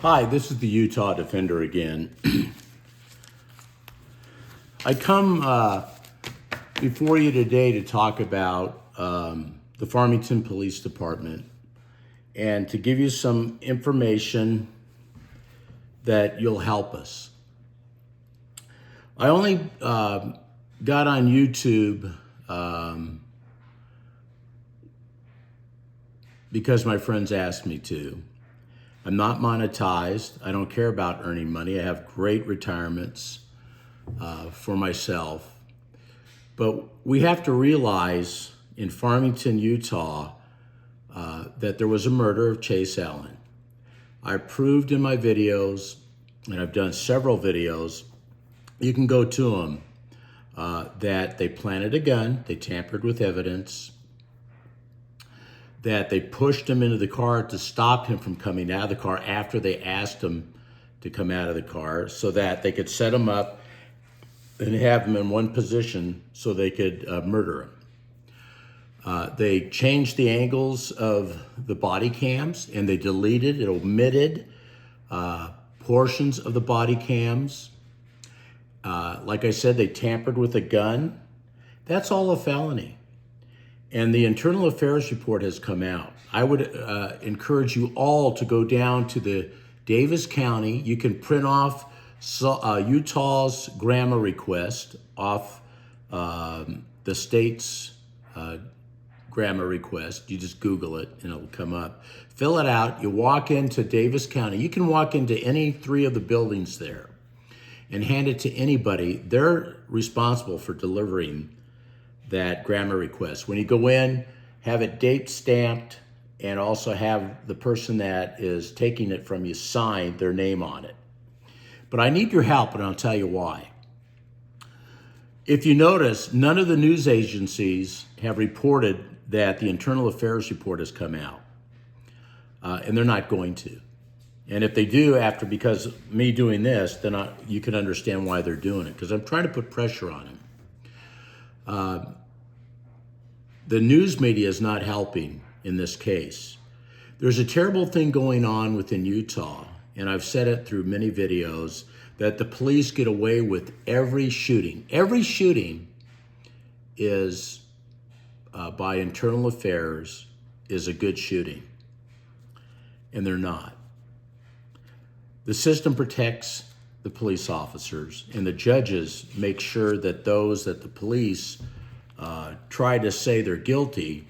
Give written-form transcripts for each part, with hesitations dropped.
Hi, this is the Utah Defender again. I come before you today to talk about the Farmington Police Department and to give you some information that you'll help us. I only got on YouTube because my friends asked me to. I'm not monetized. I don't care about earning money. I have great retirements for myself. But we have to realize in Farmington, Utah, that there was a murder of Chase Allen. I proved in my videos, and I've done several videos, you can go to them, that they planted a gun, they tampered with evidence, that they pushed him into the car to stop him from coming out of the car after they asked him to come out of the car so that they could set him up and have him in one position so they could murder him. They changed the angles of the body cams and they deleted and omitted portions of the body cams. Like I said, they tampered with a gun. That's all a felony. And the Internal Affairs report has come out. I would encourage you all to go down to the Davis County. You can print off Utah's grammar request off the state's grammar request. You just Google it and it'll come up. Fill it out. You walk into Davis County. You can walk into any three of the buildings there and hand it to anybody. They're responsible for delivering that grammar request. When you go in, have it date stamped and also have the person that is taking it from you sign their name on it. But I need your help and I'll tell you why. If you notice, none of the news agencies have reported that the Internal Affairs report has come out. And they're not going to. And if they do because of me doing this, then you can understand why they're doing it, because I'm trying to put pressure on them. The news media is not helping in this case. There's a terrible thing going on within Utah, and I've said it through many videos, that the police get away with every shooting. Every shooting is, by Internal Affairs, is a good shooting, and they're not. The system protects the police officers, and the judges make sure that those that the police try to say they're guilty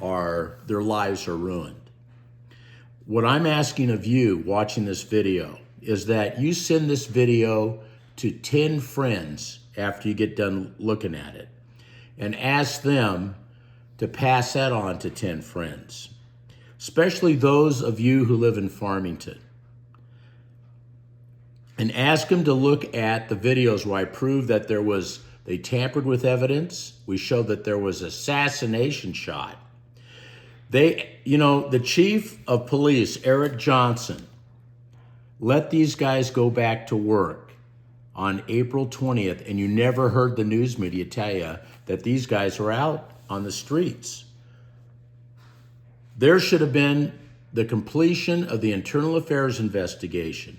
their lives are ruined. What I'm asking of you watching this video is that you send this video to 10 friends after you get done looking at it and ask them to pass that on to 10 friends, especially those of you who live in Farmington. And ask them to look at the videos where I prove that they tampered with evidence. We showed that there was assassination shot. The chief of police, Eric Johnson, let these guys go back to work on April 20th, and you never heard the news media tell you that these guys were out on the streets. There should have been the completion of the Internal Affairs investigation.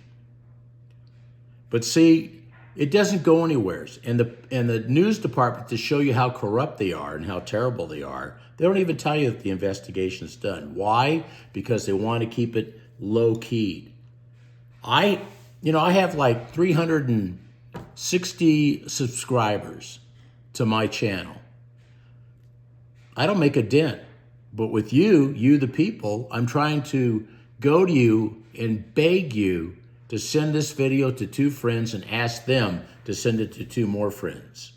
But see, it doesn't go anywhere. And the news department, to show you how corrupt they are and how terrible they are, they don't even tell you that the investigation is done. Why? Because they want to keep it low-keyed. I have like 360 subscribers to my channel. I don't make a dent. But with you the people, I'm trying to go to you and beg you to send this video to 2 friends and ask them to send it to 2 more friends.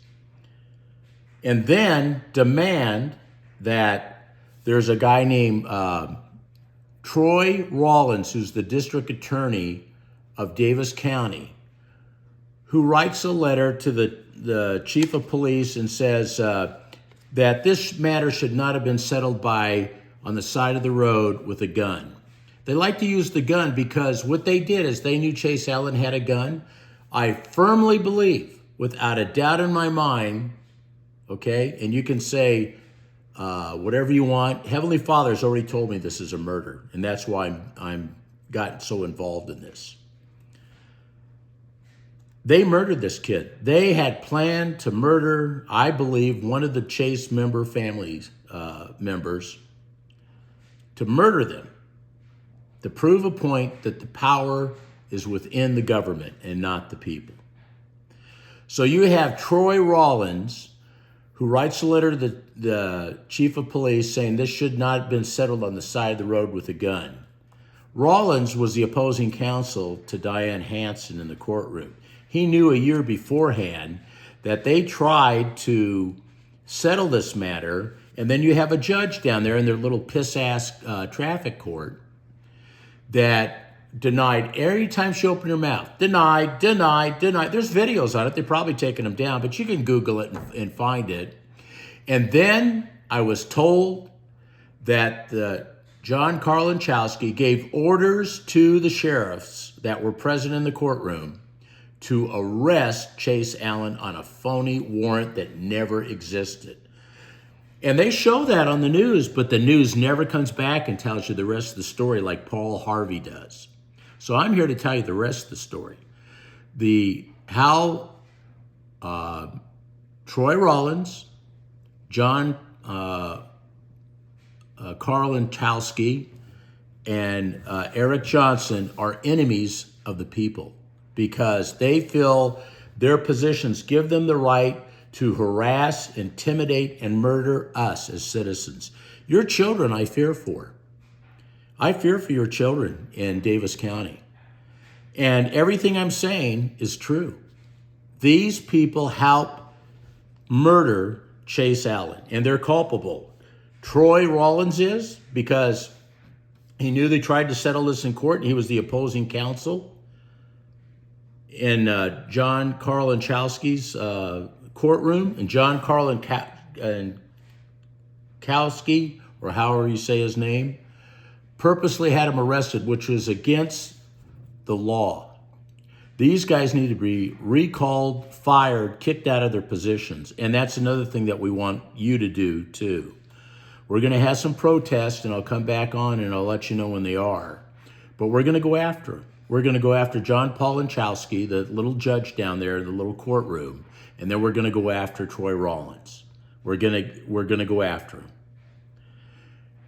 And then demand that there's a guy named Troy Rawlings, who's the district attorney of Davis County, who writes a letter to the chief of police and says that this matter should not have been settled on the side of the road with a gun. They like to use the gun because what they did is they knew Chase Allen had a gun. I firmly believe, without a doubt in my mind, okay, and you can say whatever you want. Heavenly Father has already told me this is a murder, and that's why I'm gotten so involved in this. They murdered this kid. They had planned to murder, I believe, one of the Chase member families members, to murder them, to prove a point that the power is within the government and not the people. So you have Troy Rawlings, who writes a letter to the chief of police saying this should not have been settled on the side of the road with a gun. Rawlings was the opposing counsel to Diane Hansen in the courtroom. He knew a year beforehand that they tried to settle this matter, and then you have a judge down there in their little piss-ass traffic court that denied every time she opened her mouth. Denied, denied, denied. There's videos on it. They're probably taking them down, but you can Google it and find it. And then I was told that John Carl Ynchasti gave orders to the sheriffs that were present in the courtroom to arrest Chase Allen on a phony warrant that never existed. And they show that on the news, but the news never comes back and tells you the rest of the story like Paul Harvey does. So I'm here to tell you the rest of the story. How Troy Rawlings, John Carl Ynchasti, and Eric Johnson are enemies of the people because they feel their positions give them the right to harass, intimidate, and murder us as citizens. Your children I fear for. I fear for your children in Davis County. And everything I'm saying is true. These people help murder Chase Allen, and they're culpable. Troy Rawlings is, because he knew they tried to settle this in court, and he was the opposing counsel in John Carl Ynchasti's courtroom, and John Carl Ynchasti, or however you say his name, purposely had him arrested, which was against the law. These guys need to be recalled, fired, kicked out of their positions. And that's another thing that we want you to do too. We're going to have some protests, and I'll come back on and I'll let you know when they are. But we're going to go after them. We're going to go after John Paul Ynchasti, the little judge down there in the little courtroom, and then we're going to go after Troy Rawlings. We're going to go after him.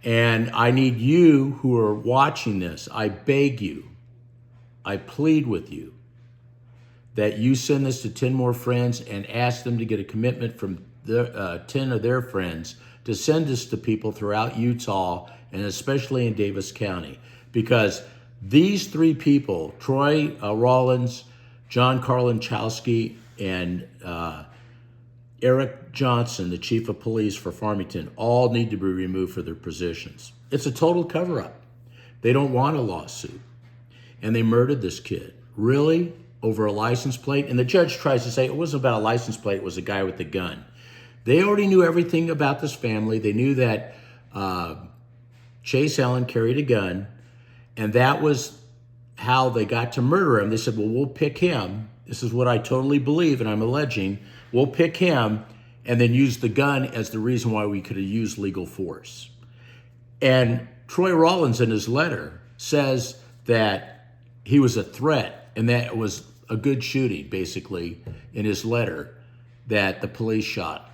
And I need you who are watching this, I beg you, I plead with you that you send this to 10 more friends and ask them to get a commitment from 10 of their friends to send this to people throughout Utah and especially in Davis County. Because these three people, Troy Rawlings, John Carl Ynchasti, and Eric Johnson, the chief of police for Farmington, all need to be removed for their positions. It's a total cover-up. They don't want a lawsuit. And they murdered this kid. Really? Over a license plate? And the judge tries to say it wasn't about a license plate, it was a guy with a gun. They already knew everything about this family. They knew that Chase Allen carried a gun, and that was how they got to murder him. They said, well, we'll pick him. This is what I totally believe, and I'm alleging. We'll pick him and then use the gun as the reason why we could have used legal force. And Troy Rawlings in his letter says that he was a threat, and that it was a good shooting, basically, in his letter that the police shot.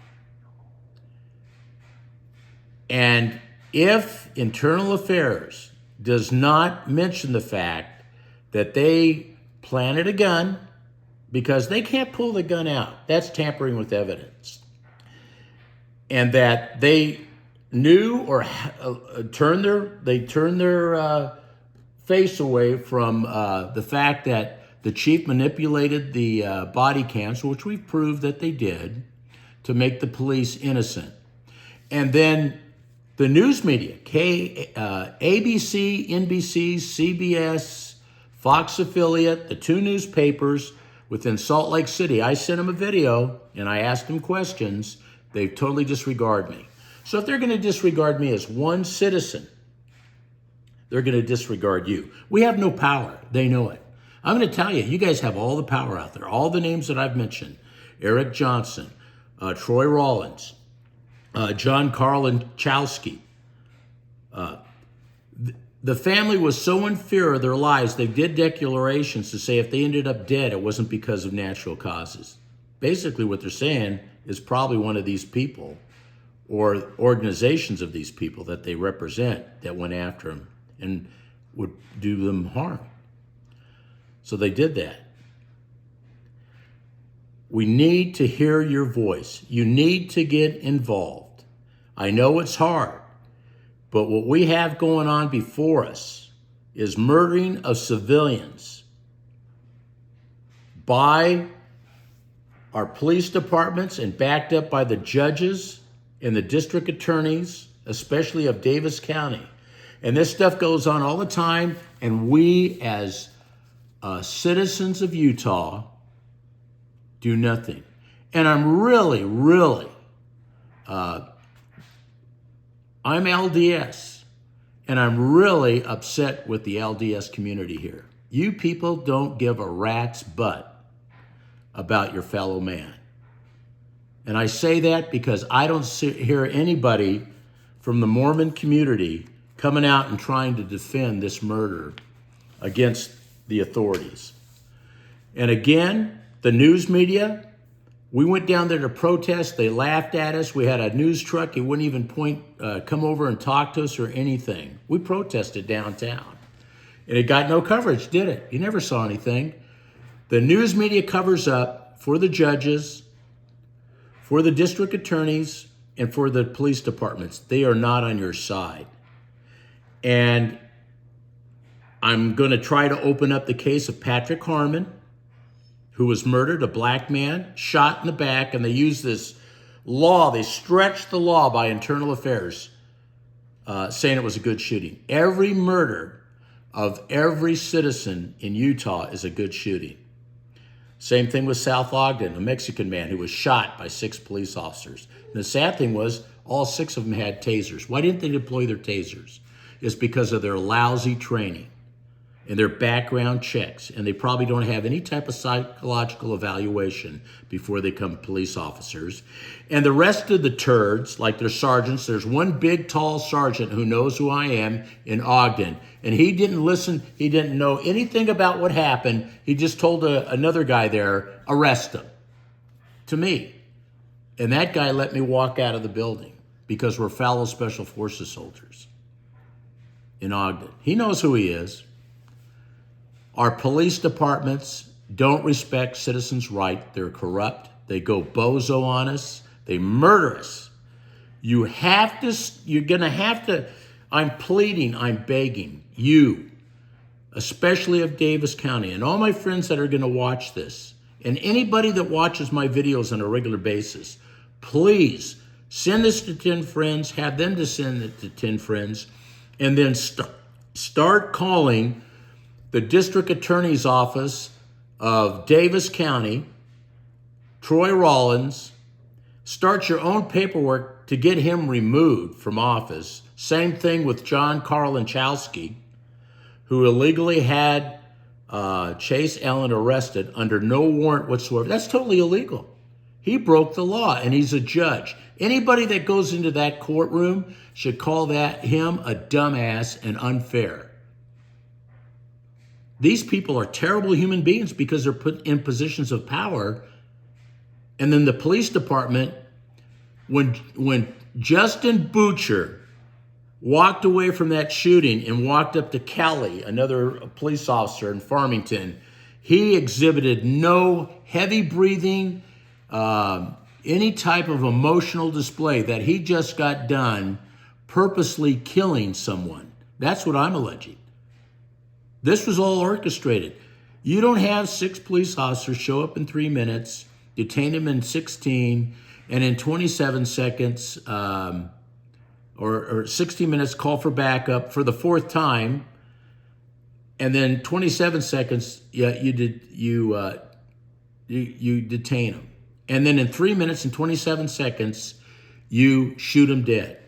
And if Internal Affairs does not mention the fact that they planted a gun, because they can't pull the gun out, that's tampering with evidence, and that they knew or turned their face away from the fact that the chief manipulated the body cams, which we've proved that they did, to make the police innocent. And then the news media, ABC, NBC, CBS, Fox affiliate, the two newspapers within Salt Lake City, I sent them a video and I asked them questions. They totally disregard me. So if they're going to disregard me as one citizen, they're going to disregard you. We have no power. They know it. I'm going to tell you, you guys have all the power out there. All the names that I've mentioned, Eric Johnson, Troy Rawlings, John Carl Ynchasti. the family was so in fear of their lives, they did declarations to say if they ended up dead, it wasn't because of natural causes. Basically what they're saying is probably one of these people or organizations of these people that they represent that went after them and would do them harm. So they did that. We need to hear your voice. You need to get involved. I know it's hard, but what we have going on before us is murdering of civilians by our police departments and backed up by the judges and the district attorneys, especially of Davis County. And this stuff goes on all the time, and we as citizens of Utah do nothing. And I'm really, I'm LDS, and I'm really upset with the LDS community here. You people don't give a rat's butt about your fellow man. And I say that because I don't hear anybody from the Mormon community coming out and trying to defend this murder against the authorities. And again, the news media, we went down there to protest. They laughed at us. We had a news truck. He wouldn't even come over and talk to us or anything. We protested downtown. And it got no coverage, did it? You never saw anything. The news media covers up for the judges, for the district attorneys, and for the police departments. They are not on your side. And I'm going to try to open up the case of Patrick Harmon, who was murdered, a black man, shot in the back, and they used this law, they stretched the law by internal affairs, saying it was a good shooting. Every murder of every citizen in Utah is a good shooting. Same thing with South Ogden, a Mexican man who was shot by 6 police officers. And the sad thing was, all 6 of them had tasers. Why didn't they deploy their tasers? It's because of their lousy training and their background checks, and they probably don't have any type of psychological evaluation before they become police officers. And the rest of the turds, like their sergeants, there's one big, tall sergeant who knows who I am in Ogden, and he didn't listen, he didn't know anything about what happened. He just told another guy there, arrest him, to me. And that guy let me walk out of the building because we're fellow Special Forces soldiers in Ogden. He knows who he is. Our police departments don't respect citizens' rights. They're corrupt. They go bozo on us. They murder us. You're gonna have to, I'm pleading, I'm begging you, especially of Davis County, and all my friends that are gonna watch this, and anybody that watches my videos on a regular basis, please send this to 10 friends, have them to send it to 10 friends, and then start calling the district attorney's office of Davis County, Troy Rawlings. Start your own paperwork to get him removed from office. Same thing with John Carl Ynchasti, who illegally had Chase Allen arrested under no warrant whatsoever. That's totally illegal. He broke the law, and he's a judge. Anybody that goes into that courtroom should call him a dumbass and unfair. These people are terrible human beings because they're put in positions of power. And then the police department, when Justin Butcher walked away from that shooting and walked up to Kelly, another police officer in Farmington, he exhibited no heavy breathing, any type of emotional display that he just got done purposely killing someone. That's what I'm alleging. This was all orchestrated. You don't have 6 police officers show up in 3 minutes, detain him in 16, and in 27 seconds or 60 minutes call for backup for the 4th time, and then 27 seconds you detain him, and then in 3 minutes and 27 seconds you shoot him dead.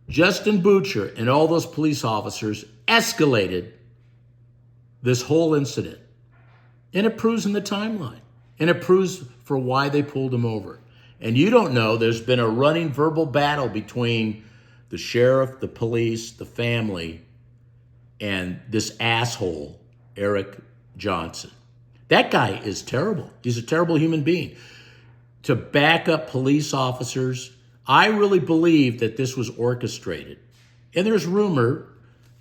Justin Butcher and all those police officers escalated this whole incident. And it proves in the timeline. And it proves for why they pulled him over. And you don't know, there's been a running verbal battle between the sheriff, the police, the family, and this asshole, Eric Johnson. That guy is terrible. He's a terrible human being. To back up police officers, I really believe that this was orchestrated. And there's rumor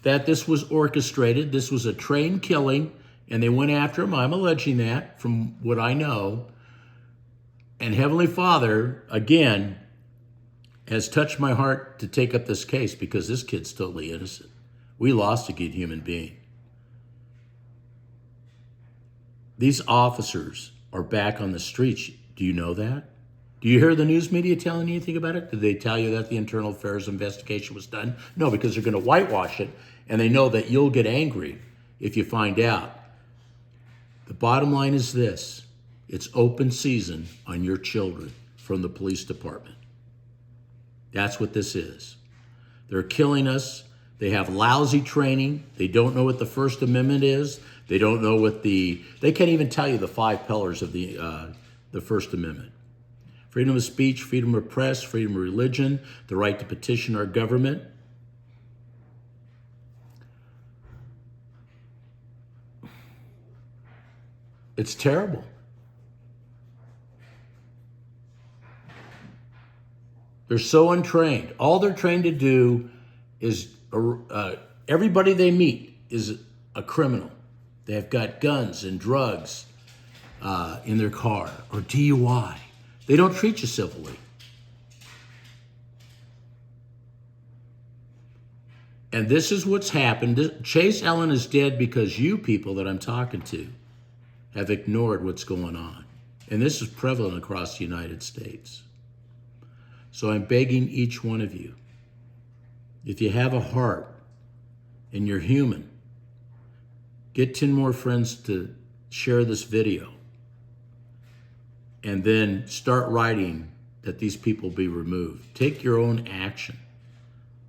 that this was orchestrated. This was a trained killing, and they went after him. I'm alleging that from what I know. And Heavenly Father, again, has touched my heart to take up this case because this kid's totally innocent. We lost a good human being. These officers are back on the streets. Do you know that? Do you hear the news media telling you anything about it? Did they tell you that the internal affairs investigation was done? No, because they're going to whitewash it, and they know that you'll get angry if you find out. The bottom line is this. It's open season on your children from the police department. That's what this is. They're killing us. They have lousy training. They don't know what the First Amendment is. They don't know what they can't even tell you the 5 pillars of the First Amendment. Freedom of speech, freedom of press, freedom of religion, the right to petition our government. It's terrible. They're so untrained. All they're trained to do is, everybody they meet is a criminal. They have got guns and drugs in their car, or DUI. They don't treat you civilly. And this is what's happened. Chase Ellen is dead because you people that I'm talking to have ignored what's going on. And this is prevalent across the United States. So I'm begging each one of you, if you have a heart and you're human, get 10 more friends to share this video. And then start writing that these people be removed. Take your own action,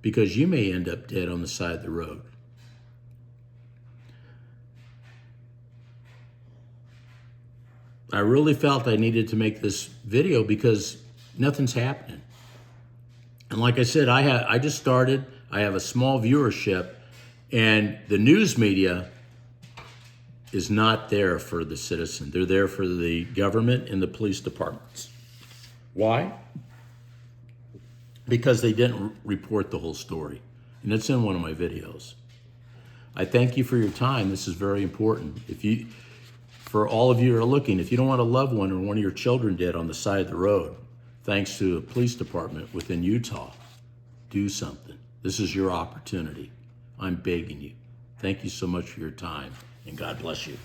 because you may end up dead on the side of the road. I really felt I needed to make this video because nothing's happening. And like I said, I just started. I have a small viewership, and the news media is not there for the citizen. They're there for the government and the police departments. Why? Because they didn't report the whole story. And it's in one of my videos. I thank you for your time. This is very important. For all of you who are looking, if you don't want a loved one or one of your children dead on the side of the road, thanks to a police department within Utah, do something. This is your opportunity. I'm begging you. Thank you so much for your time, and God bless you.